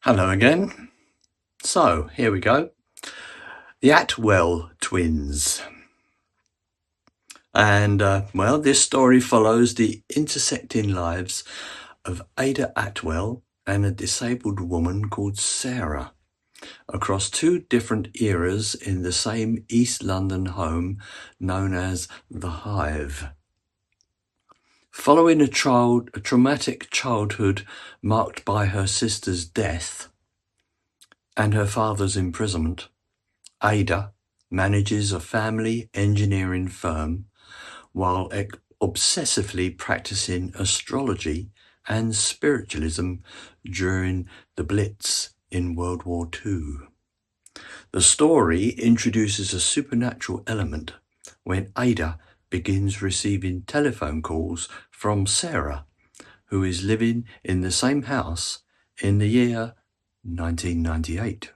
Hello again. So, here we go. The Atwall Twins. And, this story follows the intersecting lives of Ada Atwell and a disabled woman called Sarah across two different eras in the same East London home known as the Hive. Following a traumatic childhood marked by her sister's death and her father's imprisonment, Ada manages a family engineering firm while obsessively practicing astrology and spiritualism during the Blitz in World War II. The story introduces a supernatural element when Ada begins receiving telephone calls from Sarah, who is living in the same house in the year 1998.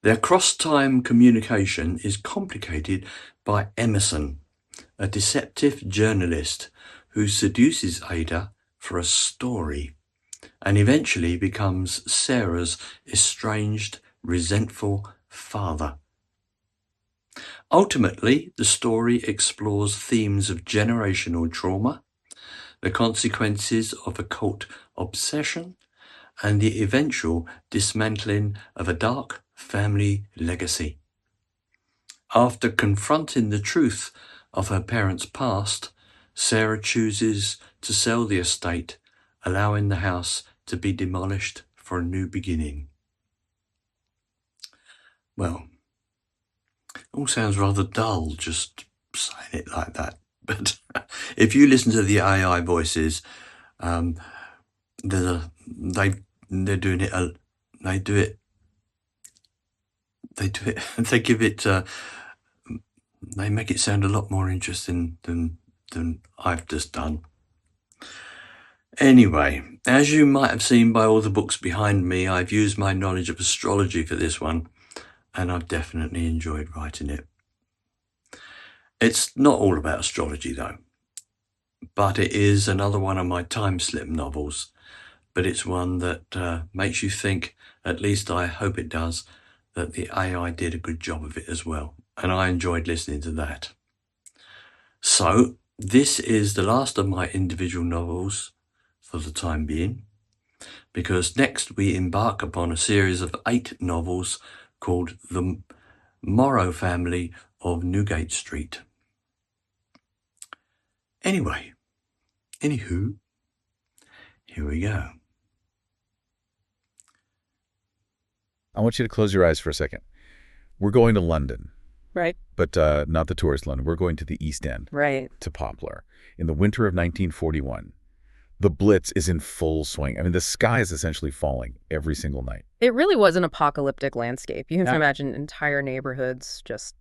Their cross-time communication is complicated by Emerson, a deceptive journalist who seduces Ada for a story and eventually becomes Sarah's estranged, resentful father. Ultimately, the story explores themes of generational trauma, the consequences of occult obsession, and the eventual dismantling of a dark family legacy. After confronting the truth of her parents' past, Sarah chooses to sell the estate, allowing the house to be demolished for a new beginning. Well, it all sounds rather dull just saying it like that. But if you listen to the AI voices, they make it sound a lot more interesting than I've just done. Anyway, as you might have seen by all the books behind me, I've used my knowledge of astrology for this one, and I've definitely enjoyed writing it. It's not all about astrology though, but it is another one of my time slip novels, but it's one that makes you think, at least I hope it does, that the AI did a good job of it as well, and I enjoyed listening to that. So, this is the last of my individual novels for the time being, because next we embark upon a series of 8 novels called The Morrow Family of Newgate Street. Anywho, here we go. I want you to close your eyes for a second. We're going to London. Right. But not the tourist London. We're going to the East End. Right. To Poplar. In the winter of 1941. The Blitz is in full swing. I mean, the sky is essentially falling every single night. It really was an apocalyptic landscape. You can imagine entire neighborhoods just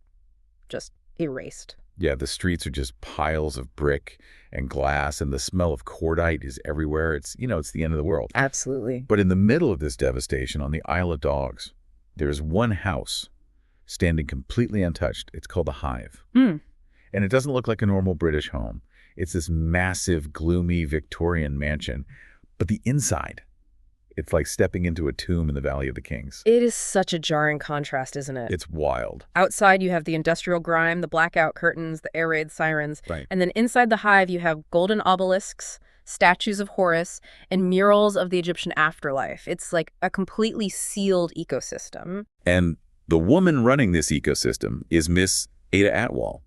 erased. Yeah, the streets are just piles of brick and glass, and the smell of cordite is everywhere. It's the end of the world. Absolutely. But in the middle of this devastation, on the Isle of Dogs, there's one house standing completely untouched. It's called the Hive. Mm. And it doesn't look like a normal British home. It's this massive, gloomy Victorian mansion. But the inside, it's like stepping into a tomb in the Valley of the Kings. It is such a jarring contrast, isn't it? It's wild. Outside, you have the industrial grime, the blackout curtains, the air raid sirens. Right. And then inside the Hive, you have golden obelisks, statues of Horus, and murals of the Egyptian afterlife. It's like a completely sealed ecosystem. And the woman running this ecosystem is Miss Ada Atwall.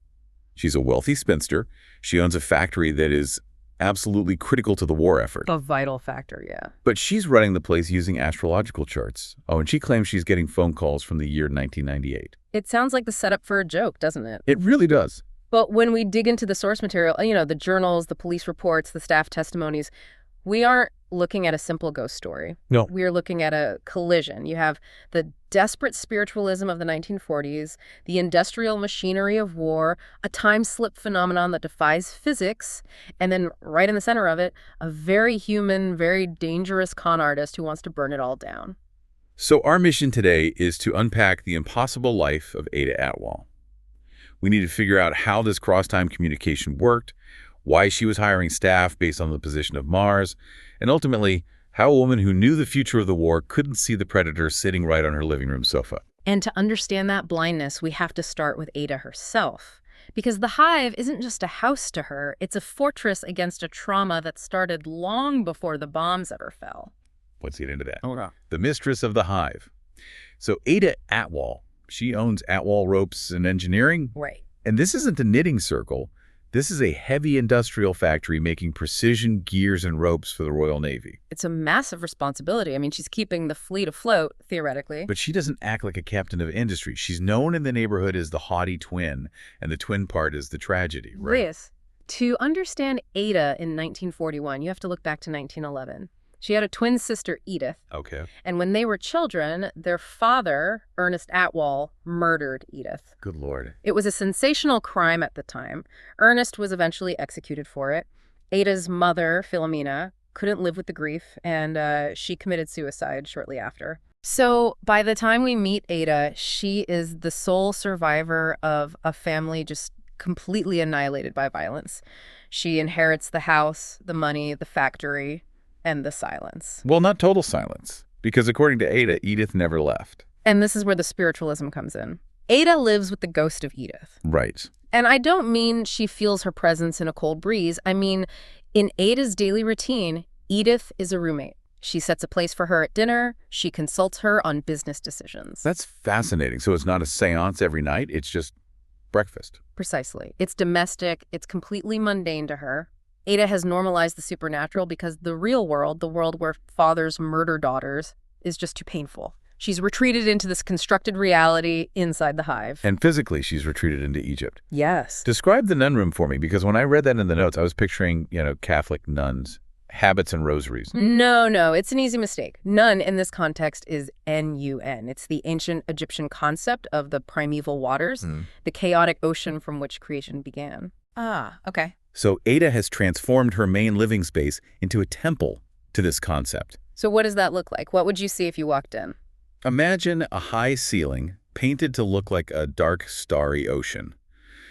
She's a wealthy spinster. She owns a factory that is absolutely critical to the war effort. A vital factor, yeah. But she's running the place using astrological charts. Oh, and she claims she's getting phone calls from the year 1998. It sounds like the setup for a joke, doesn't it? It really does. But when we dig into the source material, the journals, the police reports, the staff testimonies, we aren't looking at a simple ghost story. No. We're looking at a collision. You have the desperate spiritualism of the 1940s, the industrial machinery of war, a time slip phenomenon that defies physics, and then right in the center of it, a very human, very dangerous con artist who wants to burn it all down. So our mission today is to unpack the impossible life of Ada Atwall. We need to figure out how this cross-time communication worked, why she was hiring staff based on the position of Mars, and ultimately, How a woman who knew the future of the war couldn't see the predator sitting right on her living room sofa. And to understand that blindness, we have to start with Ada herself. Because the Hive isn't just a house to her, it's a fortress against a trauma that started long before the bombs ever fell. Let's get into that. Okay. The mistress of the Hive. So Ada Atwall, she owns Atwall Ropes and Engineering. Right. And this isn't a knitting circle. This is a heavy industrial factory making precision gears and ropes for the Royal Navy. It's a massive responsibility. I mean, she's keeping the fleet afloat, theoretically. But she doesn't act like a captain of industry. She's known in the neighborhood as the haughty twin, and the twin part is the tragedy, right? Yes. To understand Ada in 1941, you have to look back to 1911. She had a twin sister, Edith, Okay. and when they were children, their father, Ernest Atwall, murdered Edith. Good Lord. It was a sensational crime at the time. Ernest was eventually executed for it. Ada's mother, Philomena, couldn't live with the grief, and she committed suicide shortly after. So by the time we meet Ada, she is the sole survivor of a family just completely annihilated by violence. She inherits the house, the money, the factory, and the silence. Well, not total silence, because according to Ada, Edith never left. And this is where the spiritualism comes in. Ada lives with the ghost of Edith. Right. And I don't mean she feels her presence in a cold breeze. I mean, in Ada's daily routine, Edith is a roommate. She sets a place for her at dinner. She consults her on business decisions. That's fascinating. So it's not a seance every night. It's just breakfast. Precisely. It's domestic. It's completely mundane to her. Ada has normalized the supernatural because the real world, the world where fathers murder daughters, is just too painful. She's retreated into this constructed reality inside the Hive. And physically, she's retreated into Egypt. Yes. Describe the nun room for me, because when I read that in the notes, I was picturing, Catholic nuns, habits and rosaries. No, it's an easy mistake. Nun in this context is N-U-N. It's the ancient Egyptian concept of the primeval waters, the chaotic ocean from which creation began. Ah, okay. So Ada has transformed her main living space into a temple to this concept. So what does that look like? What would you see if you walked in? Imagine a high ceiling painted to look like a dark, starry ocean.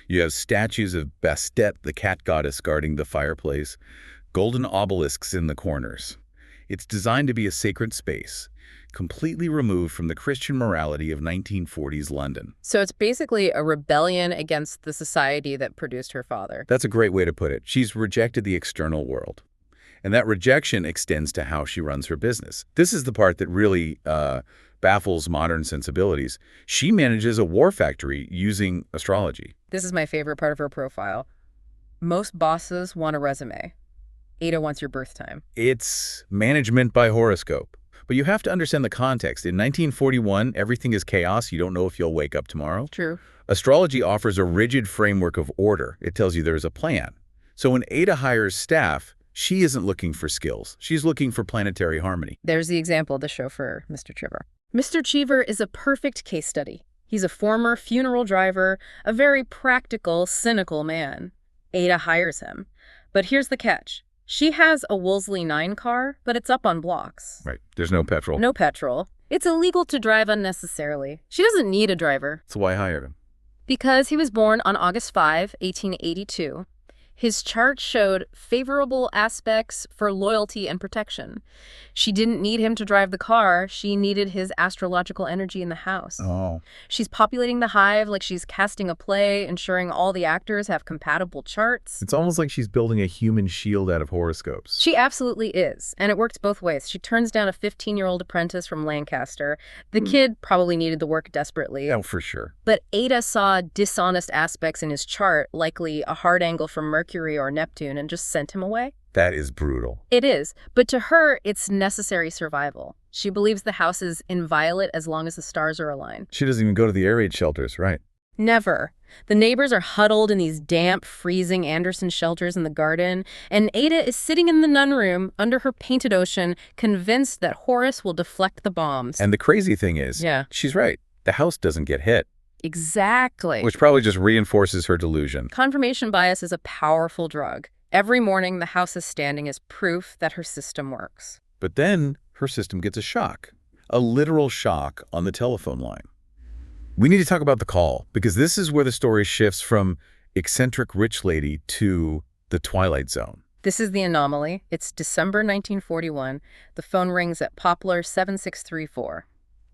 You have statues of Bastet, the cat goddess, guarding the fireplace, golden obelisks in the corners. It's designed to be a sacred space, completely removed from the Christian morality of 1940s London. So it's basically a rebellion against the society that produced her father. That's a great way to put it. She's rejected the external world. And that rejection extends to how she runs her business. This is the part that really baffles modern sensibilities. She manages a war factory using astrology. This is my favorite part of her profile. Most bosses want a resume. Ada wants your birth time. It's management by horoscope. But you have to understand the context. In 1941, everything is chaos. You don't know if you'll wake up tomorrow. True. Astrology offers a rigid framework of order. It tells you there's a plan. So when Ada hires staff, she isn't looking for skills. She's looking for planetary harmony. There's the example of the chauffeur, Mr. Cheever. Mr. Cheever is a perfect case study. He's a former funeral driver, a very practical, cynical man. Ada hires him. But here's the catch. She has a Wolseley 9 car, but it's up on blocks. Right. There's no petrol. No petrol. It's illegal to drive unnecessarily. She doesn't need a driver. That's why I hired him. Because he was born on August 5, 1882. His chart showed favorable aspects for loyalty and protection. She didn't need him to drive the car. She needed his astrological energy in the house. Oh. She's populating the Hive like she's casting a play, ensuring all the actors have compatible charts. It's almost like she's building a human shield out of horoscopes. She absolutely is, and it works both ways. She turns down a 15-year-old apprentice from Lancaster. The kid probably needed the work desperately. Oh, for sure. But Ada saw dishonest aspects in his chart, likely a hard angle from Mercury or Neptune, and just sent him away. That is brutal. It is, but to her, it's necessary survival. She believes the house is inviolate as long as the stars are aligned. She doesn't even go to the air raid shelters, right? Never. The neighbors are huddled in these damp, freezing Anderson shelters in the garden, and Ada is sitting in the nun room under her painted ocean, convinced that Horus will deflect the bombs. And the crazy thing is, Yeah. she's right. The house doesn't get hit, Exactly. which probably just reinforces her delusion. Confirmation bias is a powerful drug. Every morning, the house is standing as proof that her system works. But then her system gets a literal shock on the telephone line. We need to talk about the call, because this is where the story shifts from eccentric rich lady to the Twilight Zone. This is the anomaly. It's December 1941. The phone rings at Poplar 7634.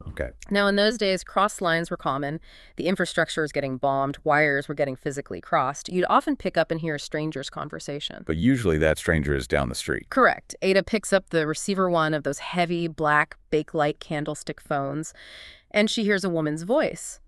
Okay. Now, in those days, cross lines were common. The infrastructure was getting bombed. Wires were getting physically crossed. You'd often pick up and hear a stranger's conversation. But usually that stranger is down the street. Correct. Ada picks up the receiver one of those heavy, black, Bakelite candlestick phones, and she hears a woman's voice.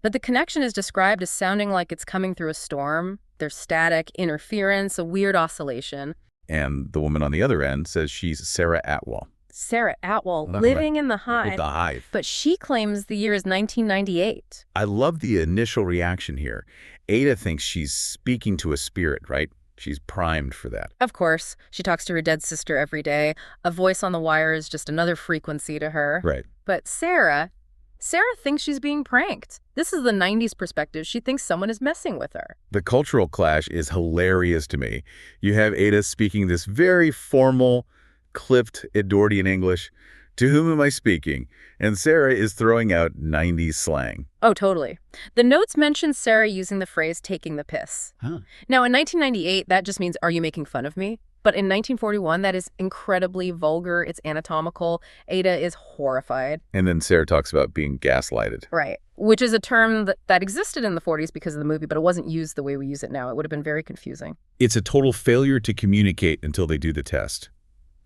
But the connection is described as sounding like it's coming through a storm. There's static, interference, a weird oscillation. And the woman on the other end says she's Sarah Atwall. Sarah Atwall, That's living right. in the Hive. The Hive. But she claims the year is 1998. I love the initial reaction here. Ada thinks she's speaking to a spirit, right? She's primed for that. Of course, she talks to her dead sister every day. A voice on the wire is just another frequency to her. Right. But Sarah thinks she's being pranked. This is the 90s perspective. She thinks someone is messing with her. The cultural clash is hilarious to me. You have Ada speaking this very formal, clipped Edwardian English. To whom am I speaking? And Sarah is throwing out 90s slang. Oh, totally. The notes mention Sarah using the phrase taking the piss. Huh. Now, in 1998, that just means, are you making fun of me? But in 1941, that is incredibly vulgar. It's anatomical. Ada is horrified. And then Sarah talks about being gaslighted. Right. Which is a term that existed in the 40s because of the movie, but it wasn't used the way we use it now. It would have been very confusing. It's a total failure to communicate until they do the test.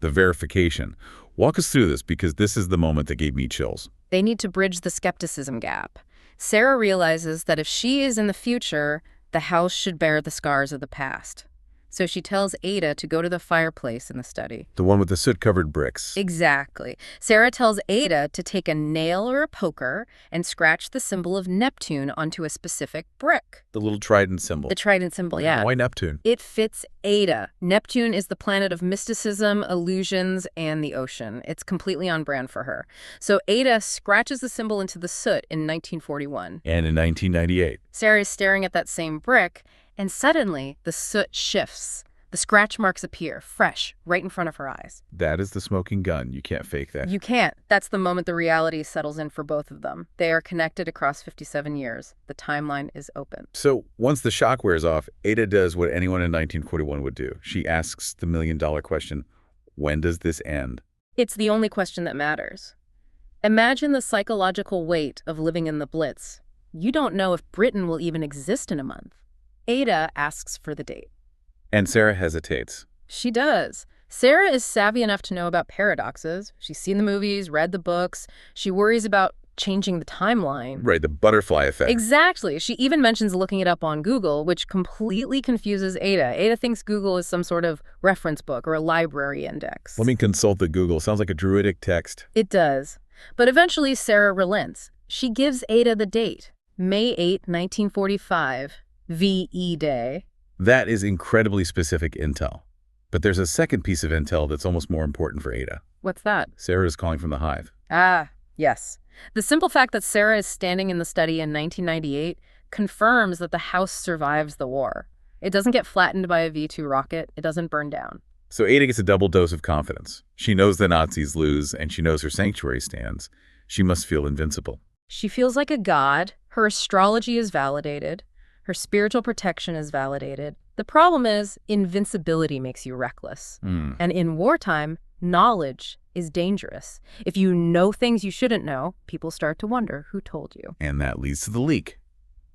The verification. Walk us through this, because this is the moment that gave me chills. They need to bridge the skepticism gap. Sarah realizes that if she is in the future, the house should bear the scars of the past. So she tells Ada to go to the fireplace in the study. The one with the soot-covered bricks. Exactly. Sarah tells Ada to take a nail or a poker and scratch the symbol of Neptune onto a specific brick. The little trident symbol. The trident symbol, yeah. Why Neptune? It fits Ada. Neptune is the planet of mysticism, illusions, and the ocean. It's completely on brand for her. So Ada scratches the symbol into the soot in 1941. And in 1998. Sarah is staring at that same brick, and suddenly the soot shifts. The scratch marks appear, fresh, right in front of her eyes. That is the smoking gun. You can't fake that. You can't. That's the moment the reality settles in for both of them. They are connected across 57 years. The timeline is open. So once the shock wears off, Ada does what anyone in 1941 would do. She asks the million-dollar question, when does this end? It's the only question that matters. Imagine the psychological weight of living in the Blitz. You don't know if Britain will even exist in a month. Ada asks for the date. And Sarah hesitates. She does. Sarah is savvy enough to know about paradoxes. She's seen the movies, read the books. She worries about changing the timeline. Right, the butterfly effect. Exactly. She even mentions looking it up on Google, which completely confuses Ada. Ada thinks Google is some sort of reference book or a library index. Let me consult the Google. Sounds like a druidic text. It does. But eventually Sarah relents. She gives Ada the date, May 8, 1945. VE Day. That is incredibly specific intel. But there's a second piece of intel that's almost more important for Ada. What's that? Sarah is calling from the Hive. Ah, yes. The simple fact that Sarah is standing in the study in 1998 confirms that the house survives the war. It doesn't get flattened by a V-2 rocket. It doesn't burn down. So Ada gets a double dose of confidence. She knows the Nazis lose, and she knows her sanctuary stands. She must feel invincible. She feels like a god. Her astrology is validated. Her spiritual protection is validated. The problem is, invincibility makes you reckless. And in wartime, knowledge is dangerous. If you know things you shouldn't know, people start to wonder who told you. And that leads to the leak.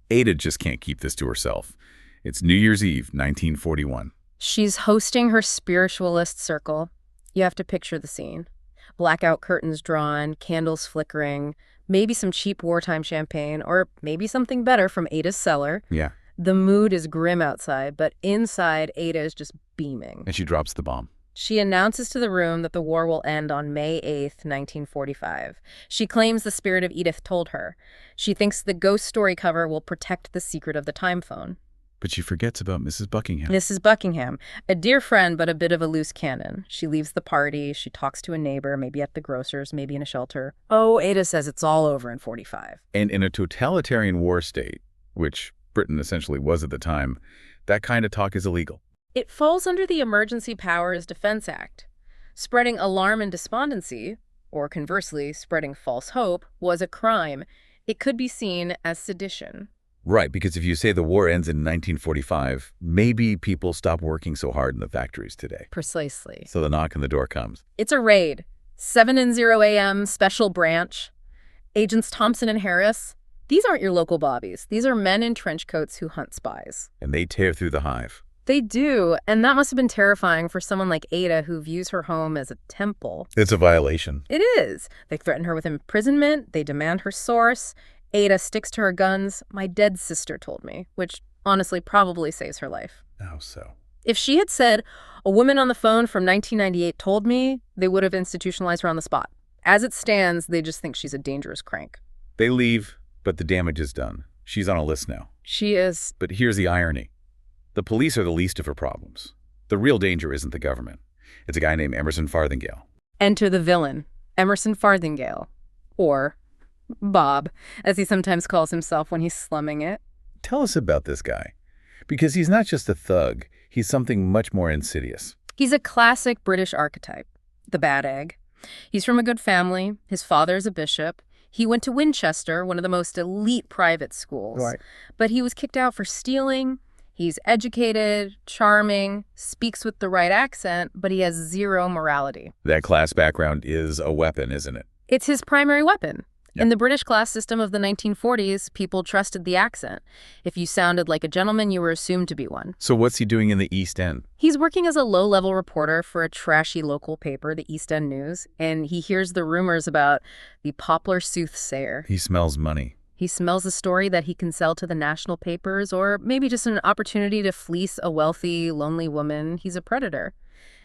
Ada just can't keep this to herself. It's New Year's Eve, 1941. She's hosting her spiritualist circle. You have to picture the scene. Blackout curtains drawn, candles flickering, maybe some cheap wartime champagne, or maybe something better from Ada's cellar. Yeah. The mood is grim outside, but inside, Ada is just beaming. And she drops the bomb. She announces to the room that the war will end on May 8th, 1945. She claims the spirit of Edith told her. She thinks the ghost story cover will protect the secret of the time phone. But she forgets about Mrs. Buckingham. Mrs. Buckingham, a dear friend, but a bit of a loose cannon. She leaves the party. She talks to a neighbor, maybe at the grocer's, maybe in a shelter. Oh, Ada says it's all over in 45. And in a totalitarian war state, which Britain essentially was at the time, that kind of talk is illegal. It falls under the Emergency Powers Defense Act. Spreading alarm and despondency, or conversely, spreading false hope, was a crime. It could be seen as sedition. Right, because if you say the war ends in 1945, maybe people stop working so hard in the factories today. Precisely. So the knock on the door comes. It's a raid. 7:00 a.m., special branch. Agents Thompson and Harris. These aren't your local bobbies. These are men in trench coats who hunt spies. And they tear through the Hive. They do, and that must have been terrifying for someone like Ada who views her home as a temple. It's a violation. It is. They threaten her with imprisonment. They demand her source. Ada sticks to her guns. My dead sister told me, which honestly probably saves her life. How so? If she had said, a woman on the phone from 1998 told me, they would have institutionalized her on the spot. As it stands, they just think she's a dangerous crank. They leave, but the damage is done. She's on a list now. She is. But here's the irony. The police are the least of her problems. The real danger isn't the government. It's a guy named Emerson Farthingale. Enter the villain, Emerson Farthingale. Or Bob, as he sometimes calls himself when he's slumming it. Tell us about this guy. Because he's not just a thug. He's something much more insidious. He's a classic British archetype, the bad egg. He's from a good family. His father's a bishop. He went to Winchester, one of the most elite private schools. Right. But he was kicked out for stealing. He's educated, charming, speaks with the right accent, but he has zero morality. That class background is a weapon, isn't it? It's his primary weapon. Yep. In the British class system of the 1940s, people trusted the accent. If you sounded like a gentleman, you were assumed to be one. So what's he doing in the East End? He's working as a low-level reporter for a trashy local paper, the East End News, and he hears the rumors about the Poplar soothsayer. He smells money. He smells a story that he can sell to the national papers, or maybe just an opportunity to fleece a wealthy, lonely woman. He's a predator.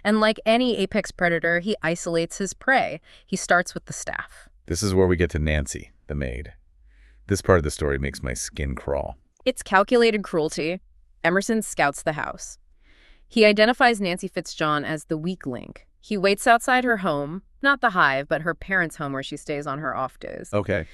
And like any apex predator, he isolates his prey. He starts with the staff. This is where we get to Nancy, the maid. This part of the story makes my skin crawl. It's calculated cruelty. Emerson scouts the house. He identifies Nancy Fitzjohn as the weak link. He waits outside her home, not the Hive, but her parents' home where she stays on her off days. Okay.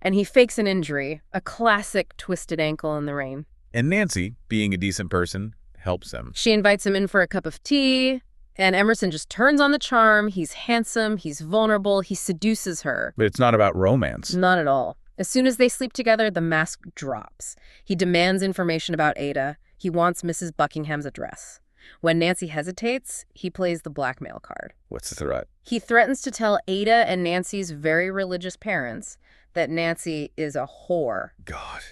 And he fakes an injury, a classic twisted ankle in the rain. And Nancy, being a decent person, helps him. She invites him in for a cup of tea, and Emerson just turns on the charm. He's handsome, he's vulnerable, he seduces her. But it's not about romance. Not at all. As soon as they sleep together, the mask drops. He demands information about Ada. He wants Mrs. Buckingham's address. When Nancy hesitates, he plays the blackmail card. What's the threat? He threatens to tell Ada and Nancy's very religious parents that Nancy is a whore. God.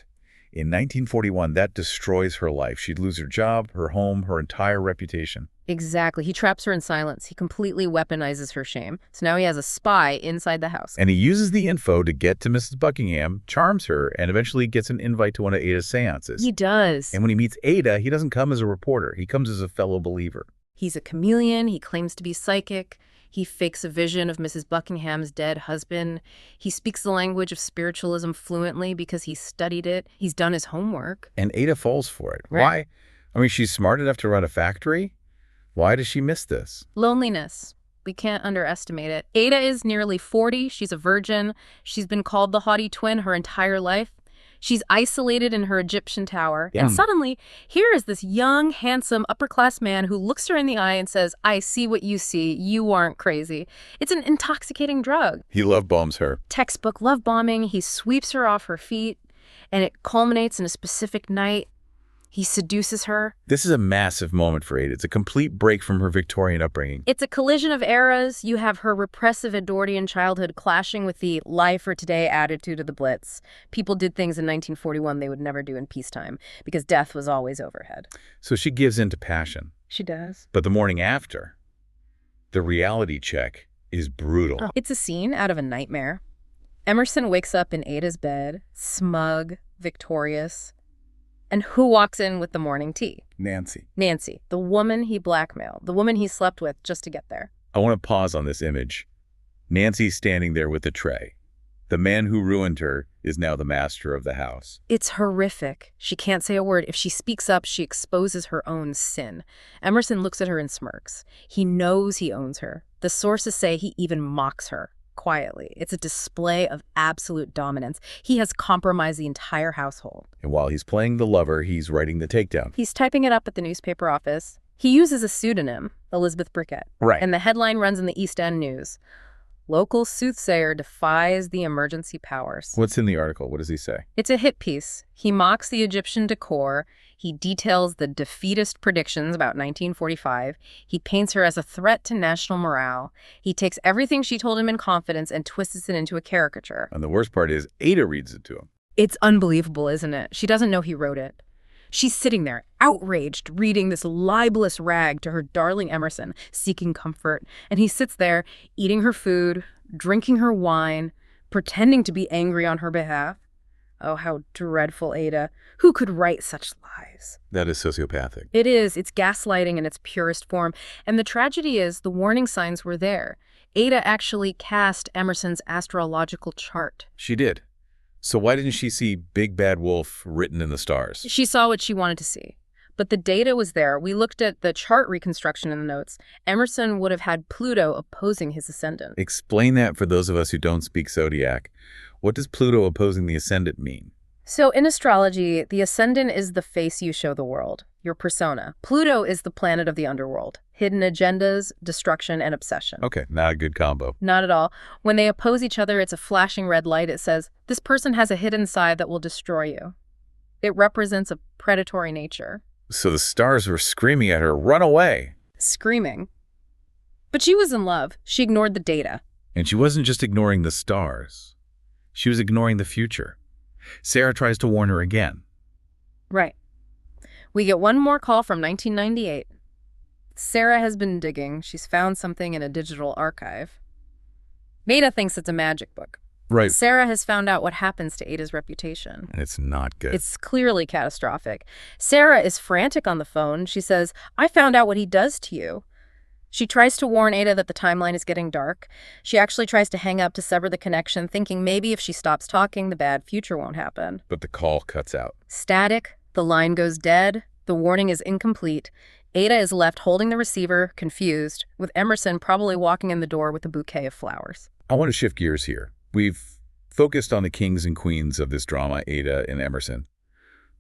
In 1941, that destroys her life. She'd lose her job, her home, her entire reputation. Exactly. He traps her in silence. He completely weaponizes her shame. So now he has a spy inside the house. And he uses the info to get to Mrs. Buckingham, charms her, and eventually gets an invite to one of Ada's seances. He does. And when he meets Ada, he doesn't come as a reporter. He comes as a fellow believer. He's a chameleon. He claims to be psychic. He fakes a vision of Mrs. Buckingham's dead husband. He speaks the language of spiritualism fluently because he studied it. He's done his homework. And Ada falls for it. Right. Why? I mean, she's smart enough to run a factory. Why does she miss this? Loneliness. We can't underestimate it. Ada is nearly 40. She's a virgin. She's been called the haughty twin her entire life. She's isolated in her Egyptian tower. Yeah. And suddenly, here is this young, handsome, upper-class man who looks her in the eye and says, I see what you see. You aren't crazy. It's an intoxicating drug. He love bombs her. Textbook love bombing. He sweeps her off her feet, and it culminates in a specific night. He seduces her. This is a massive moment for Ada. It's a complete break from her Victorian upbringing. It's a collision of eras. You have her repressive Edwardian childhood clashing with the life for today attitude of the Blitz. People did things in 1941 they would never do in peacetime because death was always overhead. So she gives in to passion. She does. But the morning after, the reality check is brutal. It's a scene out of a nightmare. Emerson wakes up in Ada's bed, smug, victorious. And who walks in with the morning tea? Nancy. Nancy, the woman he blackmailed, the woman he slept with just to get there. I want to pause on this image. Nancy's standing there with the tray. The man who ruined her is now the master of the house. It's horrific. She can't say a word. If she speaks up, she exposes her own sin. Emerson looks at her and smirks. He knows he owns her. The sources say he even mocks her. Quietly. It's a display of absolute dominance. He has compromised the entire household. And while he's playing the lover, he's writing the takedown. He's typing it up at the newspaper office. He uses a pseudonym, Elizabeth Brickett. Right. And the headline runs in the East End News. Local soothsayer defies the emergency powers. What's in the article? What does he say? It's a hit piece. He mocks the Egyptian decor. He details the defeatist predictions about 1945. He paints her as a threat to national morale. He takes everything she told him in confidence and twists it into a caricature. And the worst part is Ada reads it to him. It's unbelievable, isn't it? She doesn't know he wrote it. She's sitting there, outraged, reading this libelous rag to her darling Emerson, seeking comfort. And he sits there, eating her food, drinking her wine, pretending to be angry on her behalf. Oh, how dreadful, Ada. Who could write such lies? That is sociopathic. It is. It's gaslighting in its purest form. And the tragedy is the warning signs were there. Ada actually cast Emerson's astrological chart. She did. So why didn't she see Big Bad Wolf written in the stars? She saw what she wanted to see. But the data was there. We looked at the chart reconstruction in the notes. Emerson would have had Pluto opposing his ascendant. Explain that for those of us who don't speak zodiac. What does Pluto opposing the ascendant mean? So in astrology, the ascendant is the face you show the world, your persona. Pluto is the planet of the underworld, hidden agendas, destruction, and obsession. Okay, not a good combo. Not at all. When they oppose each other, it's a flashing red light. It says, this person has a hidden side that will destroy you. It represents a predatory nature. So the stars were screaming at her, run away. Screaming. But she was in love. She ignored the data. And she wasn't just ignoring the stars. She was ignoring the future. Sarah tries to warn her again. Right. We get one more call from 1998. Sarah has been digging. She's found something in a digital archive. Ada thinks it's a magic book. Right. Sarah has found out what happens to Ada's reputation. And it's not good. It's clearly catastrophic. Sarah is frantic on the phone. She says, I found out what he does to you. She tries to warn Ada that the timeline is getting dark. She actually tries to hang up to sever the connection, thinking maybe if she stops talking, the bad future won't happen. But the call cuts out. Static. The line goes dead. The warning is incomplete. Ada is left holding the receiver, confused, with Emerson probably walking in the door with a bouquet of flowers. I want to shift gears here. We've focused on the kings and queens of this drama, Ada and Emerson.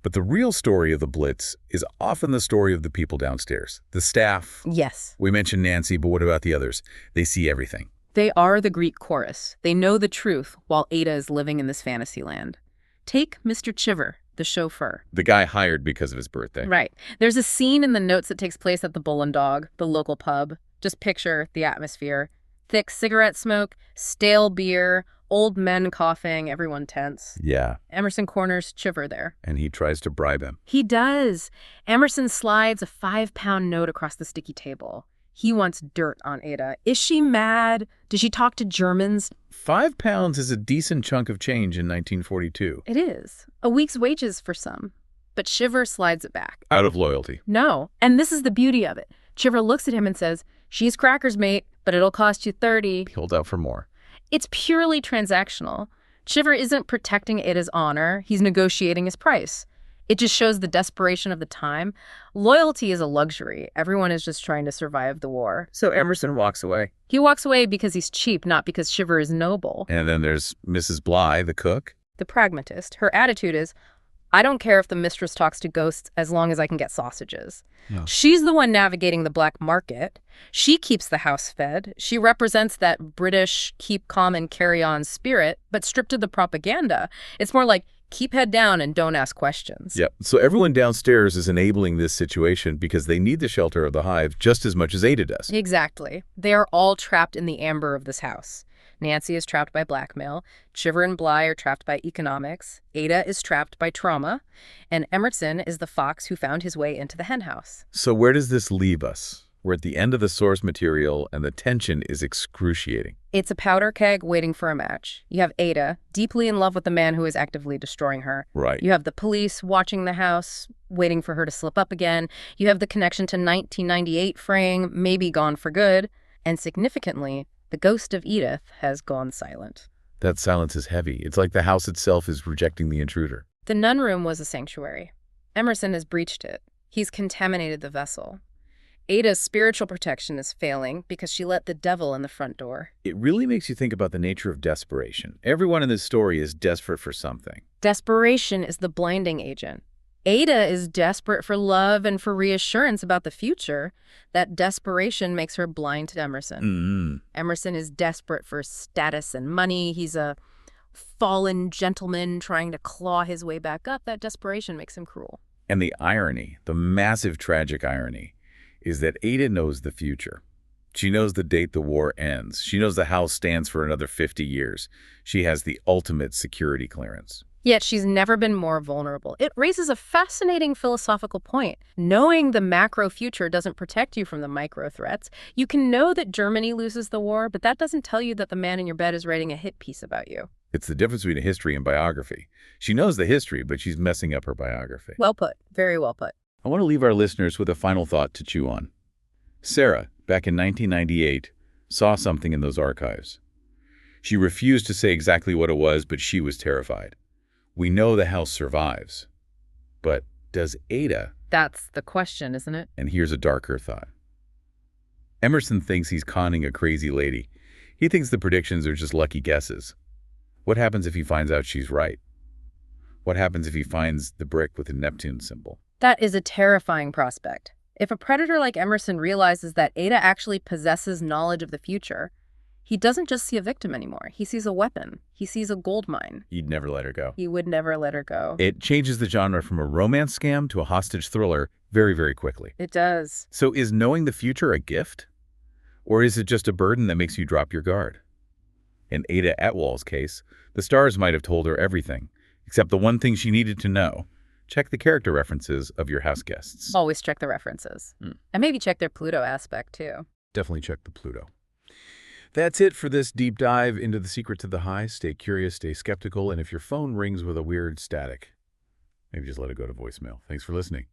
But the real story of the Blitz is often the story of the people downstairs, the staff. Yes. We mentioned Nancy, but what about the others? They see everything. They are the Greek chorus. They know the truth while Ada is living in this fantasy land. Take Mr. Chiver, the chauffeur. The guy hired because of his birthday. Right. There's a scene in the notes that takes place at the Bull and Dog, the local pub. Just picture the atmosphere. Thick cigarette smoke, stale beer, old men coughing, everyone tense. Yeah. Emerson corners Chiver there. And he tries to bribe him. He does. Emerson slides a 5-pound note across the sticky table. He wants dirt on Ada. Is she mad? Does she talk to Germans? 5 pounds is a decent chunk of change in 1942. It is. A week's wages for some. But Chiver slides it back. Out of loyalty. No. And this is the beauty of it. Chiver looks at him and says, she's crackers, mate, but it'll cost you 30. He holds out for more. It's purely transactional. Chiver isn't protecting Ada's honor. He's negotiating his price. It just shows the desperation of the time. Loyalty is a luxury. Everyone is just trying to survive the war. So Emerson walks away. He walks away because he's cheap, not because Chiver is noble. And then there's Mrs. Bly, the cook. The pragmatist. Her attitude is, I don't care if the mistress talks to ghosts as long as I can get sausages. Yeah. She's the one navigating the black market. She keeps the house fed. She represents that British keep calm and carry on spirit, but stripped of the propaganda. It's more like keep head down and don't ask questions. Yep. So everyone downstairs is enabling this situation because they need the shelter of the Hive just as much as Ada does. Exactly. They are all trapped in the amber of this house. Nancy is trapped by blackmail. Chiver and Bly are trapped by economics. Ada is trapped by trauma. And Emerson is the fox who found his way into the henhouse. So where does this leave us? We're at the end of the source material, and the tension is excruciating. It's a powder keg waiting for a match. You have Ada, deeply in love with the man who is actively destroying her. Right. You have the police watching the house, waiting for her to slip up again. You have the connection to 1998 fraying, maybe gone for good. And significantly, the ghost of Edith has gone silent. That silence is heavy. It's like the house itself is rejecting the intruder. The nun room was a sanctuary. Emerson has breached it. He's contaminated the vessel. Ada's spiritual protection is failing because she let the devil in the front door. It really makes you think about the nature of desperation. Everyone in this story is desperate for something. Desperation is the blinding agent. Ada is desperate for love and for reassurance about the future. That desperation makes her blind to Emerson. Emerson is desperate for status and money. He's a fallen gentleman trying to claw his way back up. That desperation makes him cruel. And the irony, the massive tragic irony, is that Ada knows the future. She knows the date the war ends. She knows the house stands for another 50 years. She has the ultimate security clearance. Yet she's never been more vulnerable. It raises a fascinating philosophical point. Knowing the macro future doesn't protect you from the micro threats. You can know that Germany loses the war, but that doesn't tell you that the man in your bed is writing a hit piece about you. It's the difference between history and biography. She knows the history, but she's messing up her biography. Well put. Very well put. I want to leave our listeners with a final thought to chew on. Sarah, back in 1998, saw something in those archives. She refused to say exactly what it was, but she was terrified. We know the house survives. But does Ada? That's the question, isn't it? And here's a darker thought. Emerson thinks he's conning a crazy lady. He thinks the predictions are just lucky guesses. What happens if he finds out she's right? What happens if he finds the brick with a Neptune symbol? That is a terrifying prospect. If a predator like Emerson realizes that Ada actually possesses knowledge of the future, he doesn't just see a victim anymore. He sees a weapon. He sees a gold mine. He'd never let her go. He would never let her go. It changes the genre from a romance scam to a hostage thriller very, very quickly. It does. So is knowing the future a gift? Or is it just a burden that makes you drop your guard? In Ada Atwall's case, the stars might have told her everything, except the one thing she needed to know. Check the character references of your house guests. Always check the references. And maybe check their Pluto aspect, too. Definitely check the Pluto. That's it for this deep dive into the secret to the high. Stay curious, stay skeptical, and if your phone rings with a weird static, maybe just let it go to voicemail. Thanks for listening.